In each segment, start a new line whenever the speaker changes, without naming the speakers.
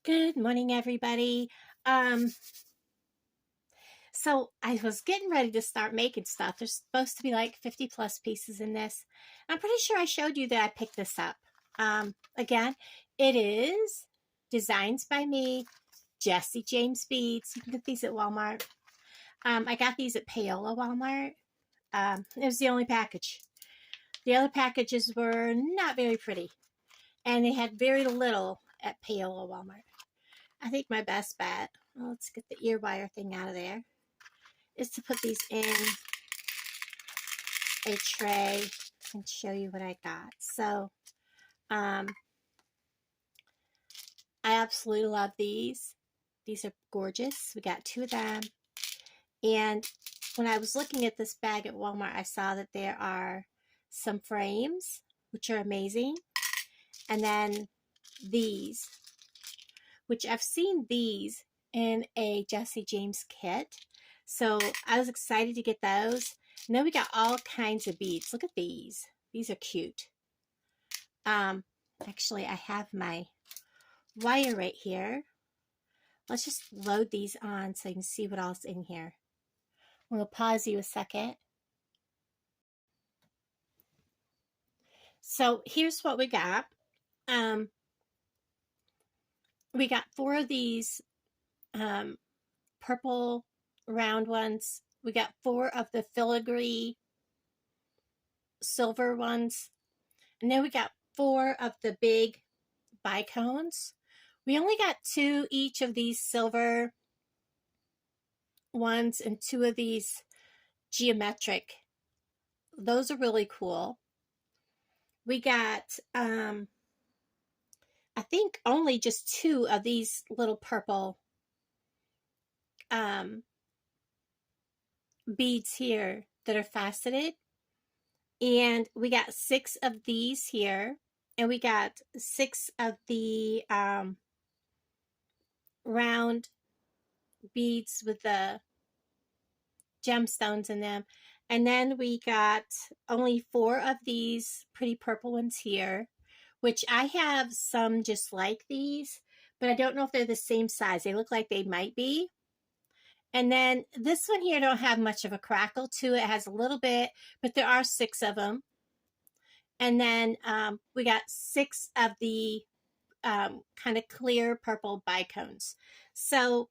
Good morning, everybody. Um, so I was getting ready to start making stuff. There's supposed to be like 50 plus pieces in this. I'm pretty sure I showed you that I picked this up. Again, it is Designs by Me, Jesse James beads. You can get these at Walmart. I got these at Paola Walmart. It was the only package. The other packages were not very pretty, and they had very little at Paola Walmart. I think my best bet, well, let's get the ear wire thing out of there, is to put these in a tray and show you what I got. So, I absolutely love these. These are gorgeous. We got 2 of them. And when I was looking at this bag at Walmart, I saw that there are some frames, which are amazing. And then these, which I've seen these in a Jesse James kit. So I was excited to get those. And then we got all kinds of beads. Look at these. These are cute. Actually, I have my wire right here. Let's just load these on so you can see what else in here. We'll pause you a second. So here's what we got. We got 4 of these purple round ones. We got 4 of the filigree silver ones. And then we got 4 of the big bicones. We only got 2 each of these silver ones and 2 of these geometric. Those are really cool. We got, I think only just 2 of these little purple beads here that are faceted. And we got 6 of these here. And we got 6 of the round beads with the gemstones in them. And then we got only 4 of these pretty purple ones here, which I have some just like these, but I don't know if they're the same size. They look like they might be. And then this one here don't have much of a crackle to it. It has a little bit, but there are 6 of them. And then we got 6 of the kind of clear purple bicones. So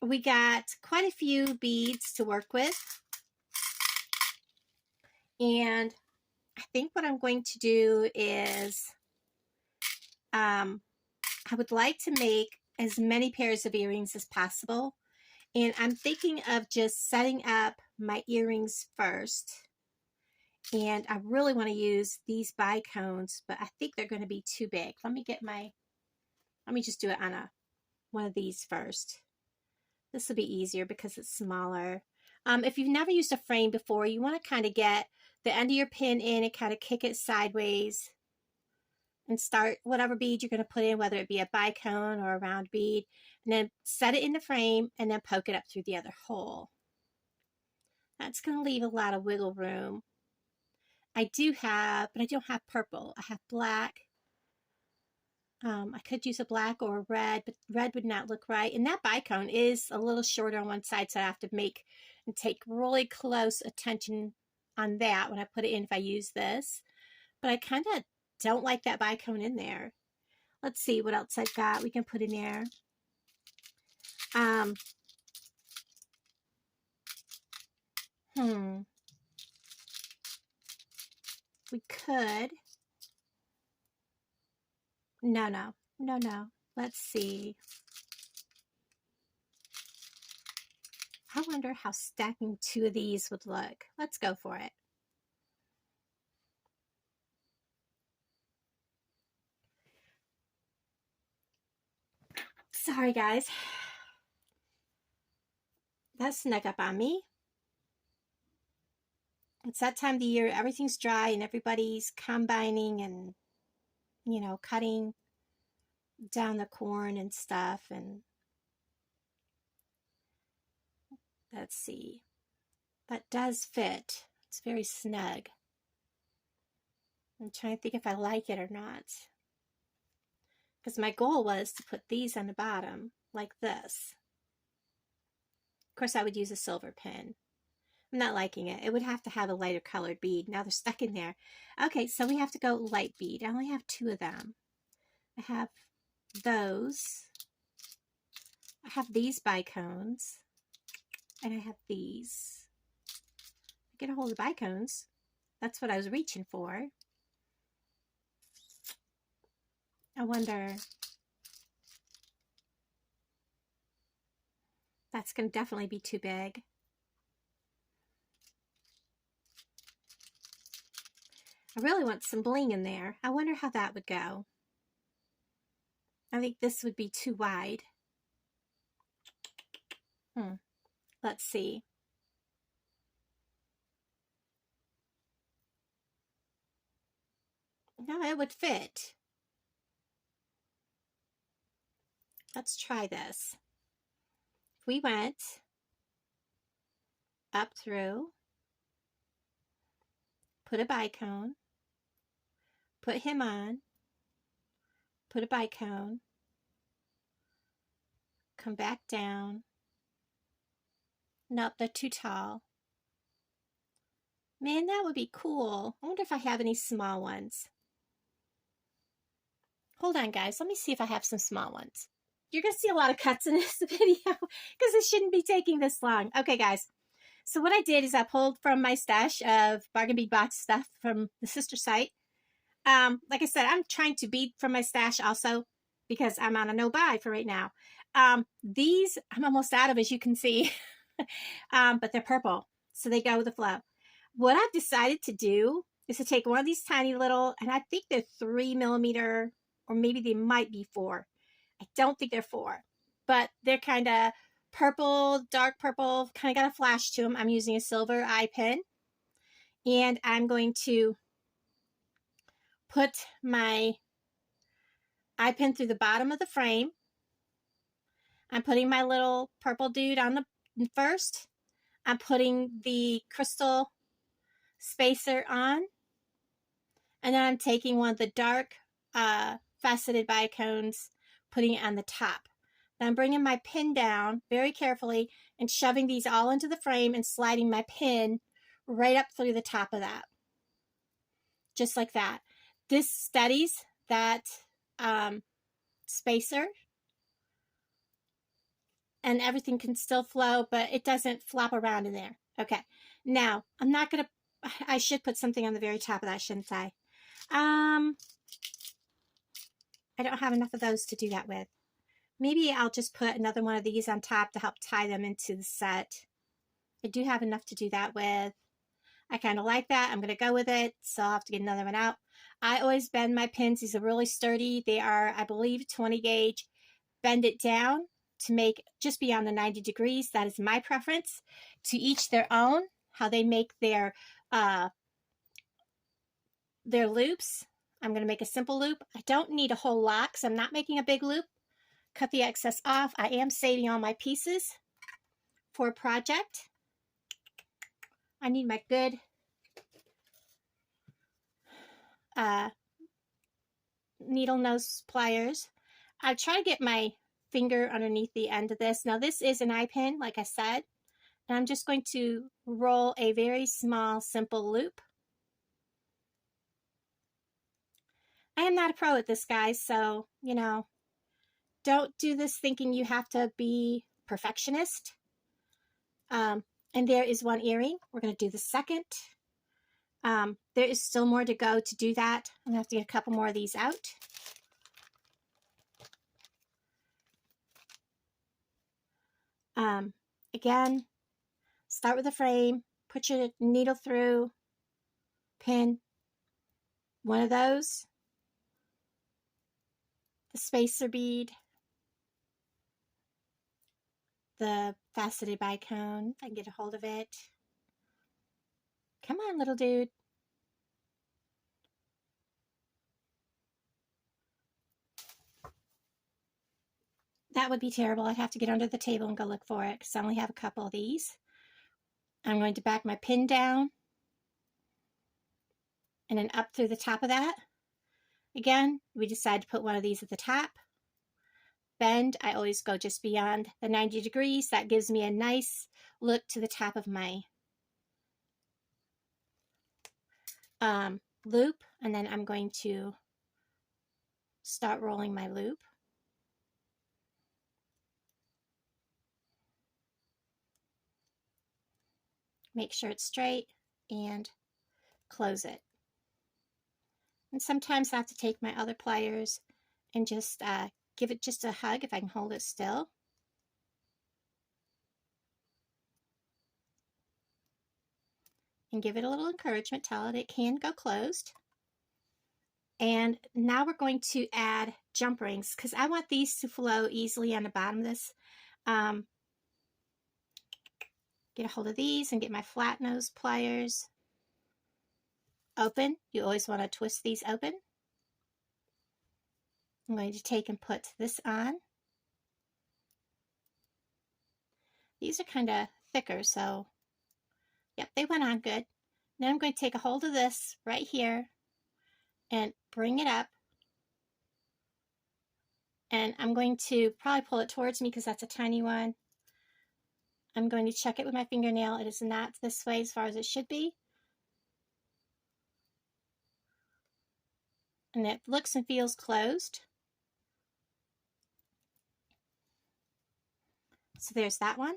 we got quite a few beads to work with. And I think what I'm going to do is I would like to make as many pairs of earrings as possible. And I'm thinking of just setting up my earrings first. And I really want to use these bicones, but I think they're going to be too big. Let me just do it on one of these first. This will be easier because it's smaller. If you've never used a frame before, you want to kind of get the end of your pin in and kind of kick it sideways and start whatever bead you're going to put in, whether it be a bicone or a round bead, and then set it in the frame and then poke it up through the other hole. That's going to leave a lot of wiggle room. I do have, but I don't have purple. I have black. I could use a black or a red, but red would not look right. And that bicone is a little shorter on one side, so I have to make and take really close attention on that when I put it in if I use this. But I kind of don't like that bicone in there. Let's see what else I've got we can put in there. We could. No. Let's see. I wonder how stacking 2 of these would look. Let's go for it. Sorry, guys. That snuck up on me. It's that time of the year. Everything's dry and everybody's combining and, you know, cutting down the corn and stuff. And let's see. That does fit. It's very snug. I'm trying to think if I like it or not. because my goal was to put these on the bottom like this. Of course, I would use a silver pin. I'm not liking it. It would have to have a lighter colored bead. Now they're stuck in there. Okay, so we have to go light bead. I only have 2 of them. I have those. I have these bicones. And I have these. Get a hold of bicones. That's what I was reaching for. I wonder. That's going to definitely be too big. I really want some bling in there. I wonder how that would go. I think this would be too wide. Let's see. No, it would fit. Let's try this. We went up through, put a bicone, put him on, put a bicone, come back down. Nope, they're too tall. Man, that would be cool. I wonder if I have any small ones. Hold on, guys. Let me see if I have some small ones. You're going to see a lot of cuts in this video because it shouldn't be taking this long. Okay, guys. So what I did is I pulled from my stash of bargain bead box stuff from the sister site. Like I said, I'm trying to bead from my stash also because I'm on a no-buy for right now. These I'm almost out of, as you can see. But they're purple, so they go with the flow. What I've decided to do is to take one of these tiny little, and I think they're 3mm, or maybe they might be 4. I don't think they're 4, but they're kind of purple, dark purple, kind of got a flash to them. I'm using a silver eye pin, and I'm going to put my eye pin through the bottom of the frame. I'm putting my little purple dude on the first. I'm putting the crystal spacer on, and then I'm taking one of the dark faceted bicones, putting it on the top. Then I'm bringing my pin down very carefully and shoving these all into the frame and sliding my pin right up through the top of that, just like that. This steadies that spacer, and everything can still flow, but it doesn't flop around in there. Okay, now I'm not gonna, I should put something on the very top of that, shouldn't I? I don't have enough of those to do that with. Maybe I'll just put another one of these on top to help tie them into the set. I do have enough to do that with. I kind of like that. I'm going to go with it, so I'll have to get another one out. I always bend my pins. These are really sturdy. They are, I believe, 20 gauge. Bend it down to make just beyond the 90 degrees. That is my preference. To each their own, how they make their loops. I'm going to make a simple loop. I don't need a whole lot because I'm not making a big loop. Cut the excess off. I am saving all my pieces for a project. I need my good needle nose pliers. I try to get my finger underneath the end of this. Now this is an eye pin, like I said, and I'm just going to roll a very small, simple loop. I am not a pro at this, guys, so, you know, don't do this thinking you have to be perfectionist. And there is one earring. We're going to do the second. There is still more to go to do that. I'm going to have to get a couple more of these out. Again, start with the frame, put your needle through, pin one of those, the spacer bead, the faceted bicone. I can get a hold of it. Come on, little dude. That would be terrible. I'd have to get under the table and go look for it because I only have a couple of these. I'm going to back my pin down and then up through the top of that. Again, we decide to put one of these at the top. Bend, I always go just beyond the 90 degrees. That gives me a nice look to the top of my loop, and then I'm going to start rolling my loop. Make sure it's straight and close it. And sometimes I have to take my other pliers and just give it just a hug if I can hold it still. And give it a little encouragement, tell it can go closed. And now we're going to add jump rings because I want these to flow easily on the bottom of this. Get a hold of these and get my flat nose pliers open. You always want to twist these open. I'm going to take and put this on. These are kind of thicker, so yep, they went on good. Then I'm going to take a hold of this right here and bring it up. And I'm going to probably pull it towards me because that's a tiny one. I'm going to check it with my fingernail. It is not this way as far as it should be. And it looks and feels closed. So there's that one.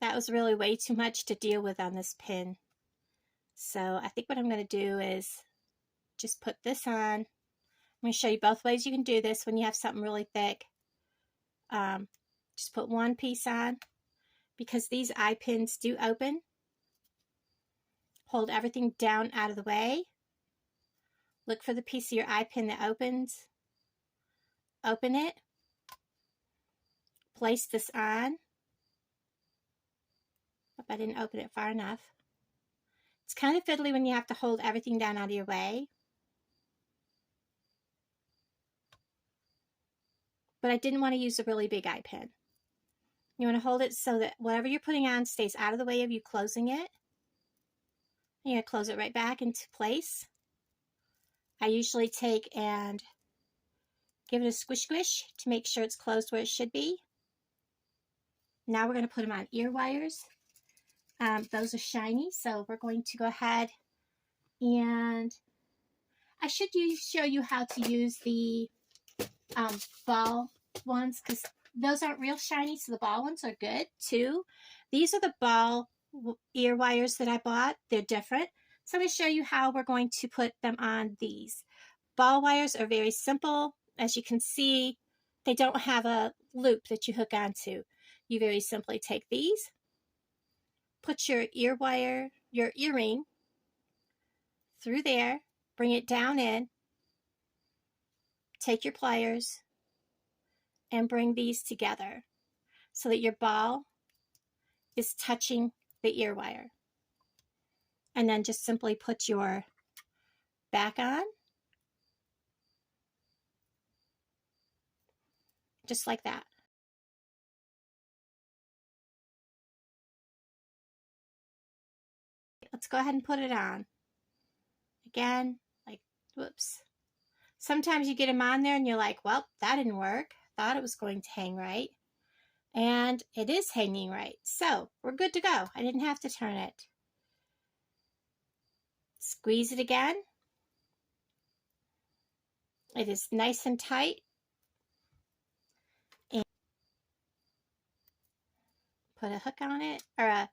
That was really way too much to deal with on this pin. So I think what I'm going to do is just put this on. I'm going to show you both ways you can do this when you have something really thick. Just put one piece on because these eye pins do open. Hold everything down out of the way. Look for the piece of your eye pin that opens. Open it. Place this on. Hope I didn't open it far enough. It's kind of fiddly when you have to hold everything down out of your way. But I didn't want to use a really big eye pin. You want to hold it so that whatever you're putting on stays out of the way of you closing it. You're going to close it right back into place. I usually take and give it a squish squish to make sure it's closed where it should be. Now we're going to put them on ear wires. Those are shiny, so we're going to go ahead and I should show you how to use the ball ones because those aren't real shiny, so the ball ones are good too. These are the ball ear wires that I bought. They're different. So I'm going to show you how we're going to put them on these. Ball wires are very simple. As you can see, they don't have a loop that you hook onto. You very simply take these, put your ear wire, your earring through there, bring it down in, take your pliers, and bring these together so that your ball is touching the ear wire. And then just simply put your back on, just like that. Let's go ahead and put it on. Again, like, whoops. Sometimes you get them on there and you're like, well, that didn't work. Thought it was going to hang right. And it is hanging right. So we're good to go. I didn't have to turn it. Squeeze it again. It is nice and tight. And put a hook on it, or a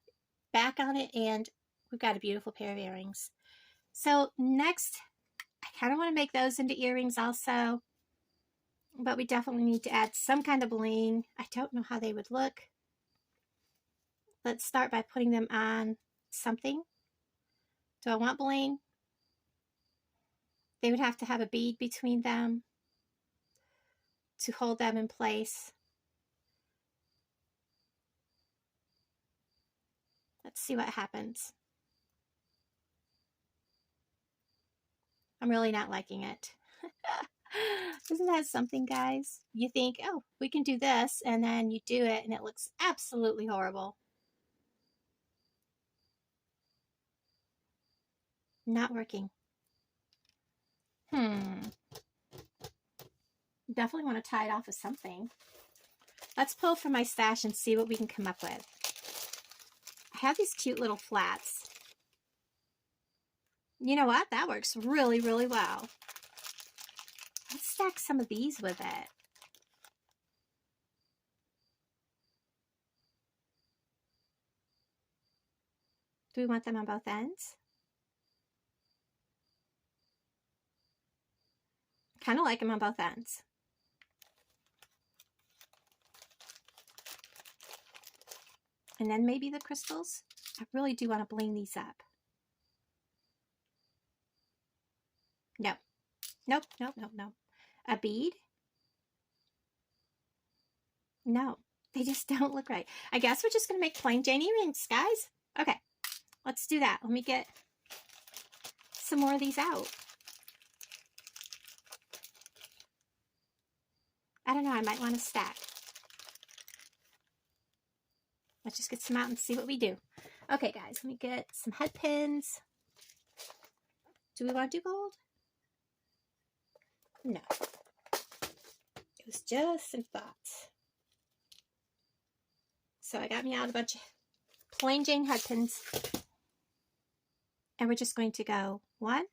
back on it, and we've got a beautiful pair of earrings. So next, I kind of want to make those into earrings also, but we definitely need to add some kind of bling. I don't know how they would look. Let's start by putting them on something. Do I want bling? They would have to have a bead between them to hold them in place. Let's see what happens. I'm really not liking it. Isn't that something, guys? You think, oh, we can do this, and then you do it, and it looks absolutely horrible. Not working. Definitely want to tie it off with something. Let's pull from my stash and see what we can come up with. I have these cute little flats. You know what? That works really, really well. Let's stack some of these with it. Do we want them on both ends? Kind of like them on both ends. And then maybe the crystals. I really do want to bling these up. No. Nope, nope, nope, nope. A bead? No, they just don't look right. I guess we're just going to make plain Jane earrings, guys. Okay, let's do that. Let me get some more of these out. I don't know, I might want to stack. Let's just get some out and see what we do. Okay, guys, let me get some head pins. Do we want to do gold? No. It was just some thoughts. So I got me out a bunch of plain Jane head pins. And we're just going to go 1,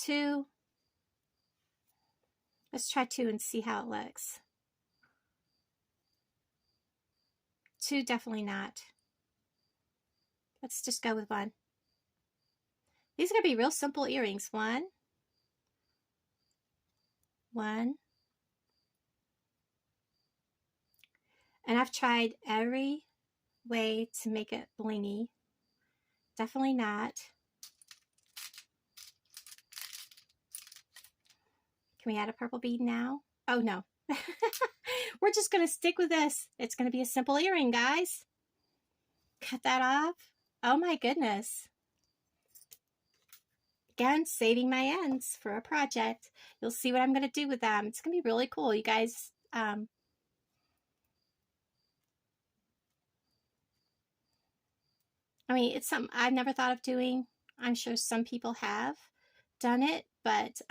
2. Let's try 2 and see how it looks. 2, definitely not. Let's just go with 1. These are going to be real simple earrings. 1, 1. And I've tried every way to make it blingy. Definitely not. Can we add a purple bead now? Oh, no. We're just going to stick with this. It's going to be a simple earring, guys. Cut that off. Oh, my goodness. Again, saving my ends for a project. You'll see what I'm going to do with them. It's going to be really cool, you guys. I mean, it's something I've never thought of doing. I'm sure some people have done it, but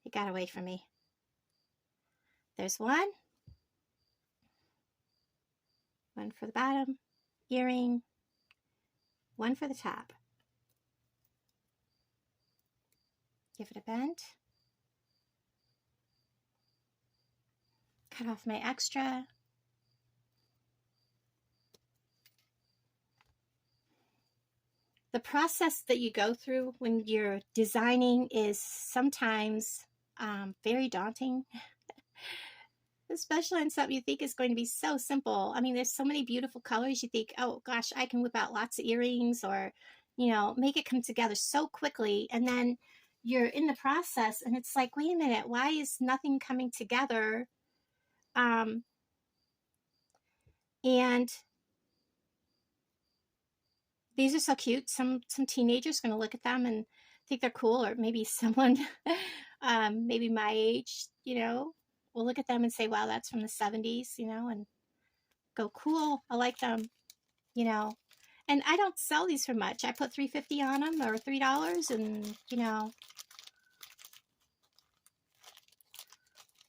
it got away from me. There's 1. 1 for the bottom earring. 1 for the top. Give it a bend. Cut off my extra. The process that you go through when you're designing is sometimes very daunting, especially on something you think is going to be so simple. I mean, there's so many beautiful colors. You think, oh gosh, I can whip out lots of earrings, or, you know, make it come together so quickly. And then you're in the process and it's like, wait a minute, why is nothing coming together? And these are so cute. Some teenagers are going to look at them and think they're cool, or maybe someone, maybe my age, you know, will look at them and say, wow, that's from the 70s, you know, and go, cool, I like them, you know. And I don't sell these for much. I put $3.50 on them, or $3, and, you know,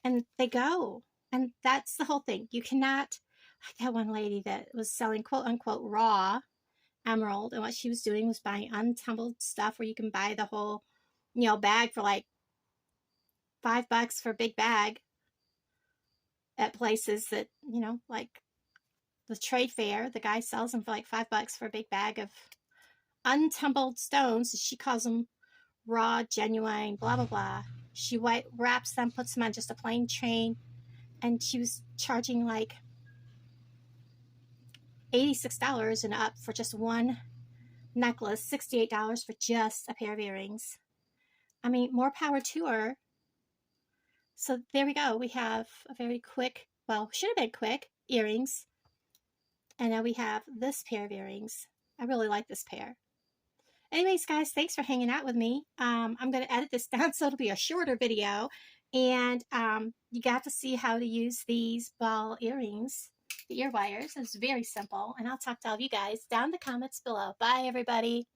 and they go. And that's the whole thing. You cannot, I got one lady that was selling quote unquote raw emerald, and what she was doing was buying untumbled stuff where you can buy the whole, you know, bag for like $5 for a big bag at places that, you know, like the trade fair. The guy sells them for like $5 for a big bag of untumbled stones. She calls them raw, genuine, blah blah blah. She wraps them, puts them on just a plain chain, and she was charging like $86 and up for just one necklace, $68 for just a pair of earrings. I mean, more power to her. So there we go. We have a very quick, well, should have been quick, earrings. And now we have this pair of earrings. I really like this pair. Anyways, guys, thanks for hanging out with me. I'm going to edit this down so it'll be a shorter video. And you got to see how to use these ball earrings. the ear wires. It's very simple. And I'll talk to all of you guys down in the comments below. Bye, everybody.